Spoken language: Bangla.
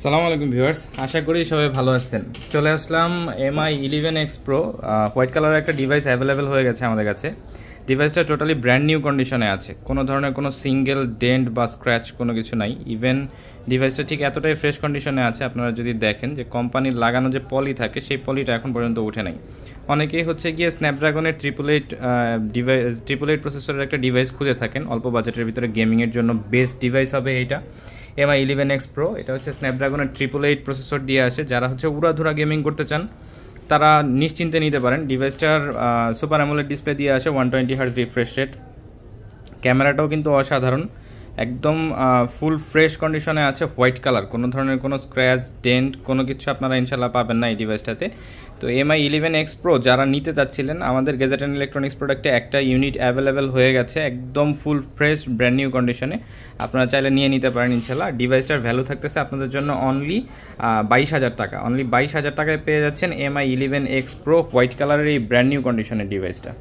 সালামু আলাইকুম ভিউয়ার্স, আশা করি সবাই ভালো আছেন। চলে আসলাম MI11X Pro। হোয়াইট কালারের একটা ডিভাইস অ্যাভেলেবেল হয়ে গেছে আমাদের কাছে। ডিভাইসটা টোটালি ব্র্যান্ড নিউ কন্ডিশনে আছে, কোনো ধরনের কোনো সিঙ্গেল ডেন্ট বা স্ক্র্যাচ কোনো কিছু নাই। ইভেন ডিভাইসটা ঠিক এতটাই ফ্রেশ কন্ডিশনে আছে, আপনারা যদি দেখেন যে কোম্পানির লাগানো যে পলি থাকে সেই পলিটা এখন পর্যন্ত উঠে নাই। অনেকেই হচ্ছে গিয়ে স্ন্যাপড্রাগনের 888 প্রসেসরের একটা ডিভাইস খুঁজে থাকেন, অল্প বাজেটের ভিতরে গেমিংয়ের জন্য বেস্ট ডিভাইস হবে এইটা। MI11X Pro এটা হচ্ছে স্ন্যাপড্রাগনের 888 প্রসেসর দিয়ে আসে। যারা হচ্ছে উড়াধুরা গেমিং করতে চান তারা নিশ্চিন্তে নিতে পারেন। ডিভাইসটার সুপার অ্যামোলেড ডিসপ্লে দিয়ে আসে, 120 Hz রিফ্রেশ রেট। ক্যামেরাটাও কিন্তু অসাধারণ, একদম ফুল ফ্রেশ কন্ডিশনে আছে, হোয়াইট কালার, কোনো ধরনের কোনো স্ক্র্যাচ ডেন্ট কোনো কিছু আপনারা ইনশাল্লাহ পাবেন না এই ডিভাইসটাতে। তো MI11X Pro যারা নিতে চাচ্ছিলেন, আমাদের গ্যাজেট অ্যান্ড ইলেকট্রনিক্স প্রোডাক্টে একটা ইউনিট অ্যাভেলেবেল হয়ে গেছে, একদম ফুল ফ্রেশ ব্র্যান্ড নিউ কন্ডিশনে। আপনারা চাইলে নিয়ে নিতে পারেন ইনশাল্লাহ। ডিভাইসটার ভ্যালু থাকতেছে আপনাদের জন্য অনলি 22,000 টাকা। অনলি 22,000 টাকায় পেয়ে যাচ্ছেন MI11X Pro হোয়াইট কালারের এই ব্র্যান্ড নিউ কন্ডিশনের ডিভাইসটা।